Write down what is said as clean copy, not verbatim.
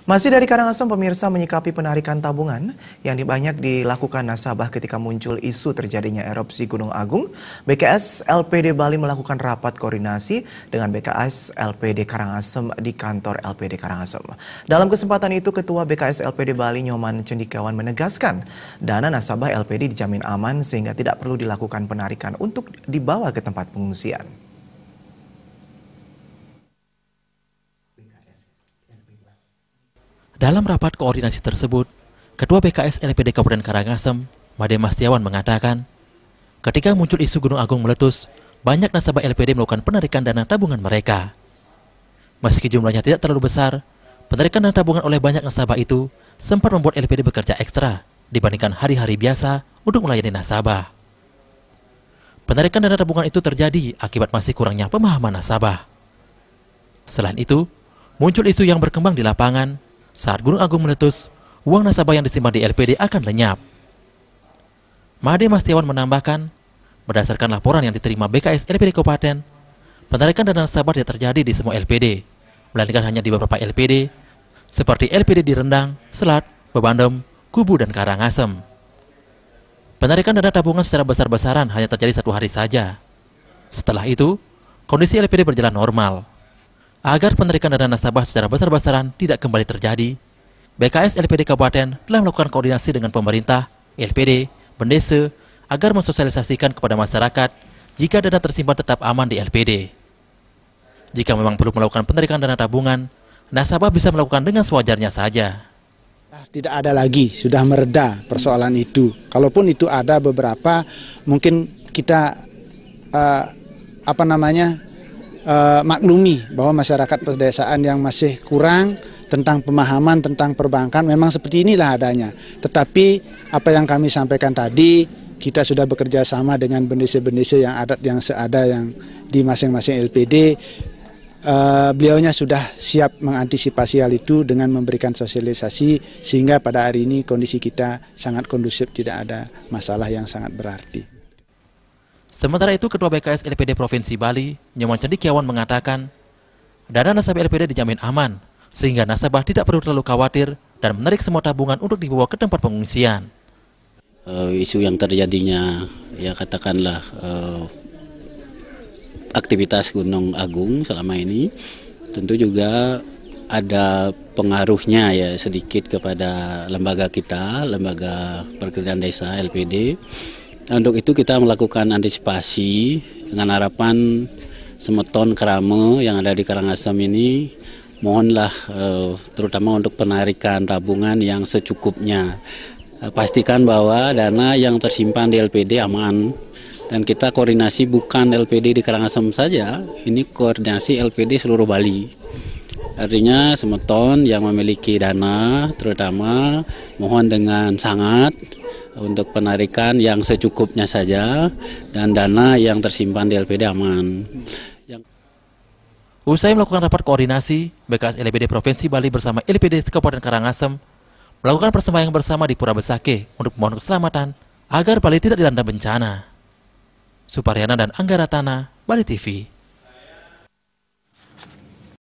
Masih dari Karangasem, pemirsa, menyikapi penarikan tabungan yang banyak dilakukan nasabah ketika muncul isu terjadinya erupsi Gunung Agung, BKS LPD Bali melakukan rapat koordinasi dengan BKS LPD Karangasem di kantor LPD Karangasem. Dalam kesempatan itu, Ketua BKS LPD Bali Nyoman Cendikawan menegaskan dana nasabah LPD dijamin aman sehingga tidak perlu dilakukan penarikan untuk dibawa ke tempat pengungsian. Dalam rapat koordinasi tersebut, Ketua BKS LPD Kabupaten Karangasem, Made Mastiawan mengatakan, ketika muncul isu Gunung Agung meletus, banyak nasabah LPD melakukan penarikan dana tabungan mereka. Meski jumlahnya tidak terlalu besar, penarikan dana tabungan oleh banyak nasabah itu sempat membuat LPD bekerja ekstra dibandingkan hari-hari biasa untuk melayani nasabah. Penarikan dana tabungan itu terjadi akibat masih kurangnya pemahaman nasabah. Selain itu, muncul isu yang berkembang di lapangan. Saat Gunung Agung meletus, uang nasabah yang disimpan di LPD akan lenyap. Made Mastiawan menambahkan, berdasarkan laporan yang diterima BKS LPD Kabupaten, penarikan dana nasabah tidak terjadi di semua LPD, melainkan hanya di beberapa LPD, seperti LPD di Rendang, Selat, Bebandem, Kubu, dan Karangasem. Penarikan dana tabungan secara besar-besaran hanya terjadi 1 hari saja. Setelah itu, kondisi LPD berjalan normal. Agar penarikan dana nasabah secara besar-besaran tidak kembali terjadi, BKS LPD Kabupaten telah melakukan koordinasi dengan pemerintah, LPD, Bendese, agar mensosialisasikan kepada masyarakat jika dana tersimpan tetap aman di LPD. Jika memang perlu melakukan penarikan dana tabungan, nasabah bisa melakukan dengan sewajarnya saja. Tidak ada lagi, sudah mereda persoalan itu. Kalaupun itu ada beberapa, mungkin kita maklumi bahwa masyarakat pedesaan yang masih kurang tentang pemahaman tentang perbankan memang seperti inilah adanya. Tetapi apa yang kami sampaikan tadi, kita sudah bekerja sama dengan bendese-bendese yang adat yang seada yang di masing-masing LPD. Beliaunya sudah siap mengantisipasi hal itu dengan memberikan sosialisasi sehingga pada hari ini kondisi kita sangat kondusif, tidak ada masalah yang sangat berarti. Sementara itu, Ketua BKS LPD Provinsi Bali, Nyoman Cendikawan mengatakan, dana nasabah LPD dijamin aman, sehingga nasabah tidak perlu terlalu khawatir dan menarik semua tabungan untuk dibawa ke tempat pengungsian. Isu yang terjadinya, ya katakanlah, aktivitas Gunung Agung selama ini, tentu juga ada pengaruhnya ya sedikit kepada lembaga kita, Lembaga Perkredit Desa LPD. Untuk itu kita melakukan antisipasi dengan harapan Semeton Krame yang ada di Karangasem ini mohonlah terutama untuk penarikan tabungan yang secukupnya. Pastikan bahwa dana yang tersimpan di LPD aman dan kita koordinasi bukan LPD di Karangasem saja, ini koordinasi LPD seluruh Bali. Artinya Semeton yang memiliki dana terutama mohon dengan sangat untuk penarikan yang secukupnya saja dan dana yang tersimpan di LPD aman. Usai melakukan rapat koordinasi, BKS LPD Provinsi Bali bersama LPD Kabupaten Karangasem melakukan persembahyang bersama di Pura Besake untuk memohon keselamatan agar Bali tidak dilanda bencana. Suparyana dan Angga Ratana, Bali TV.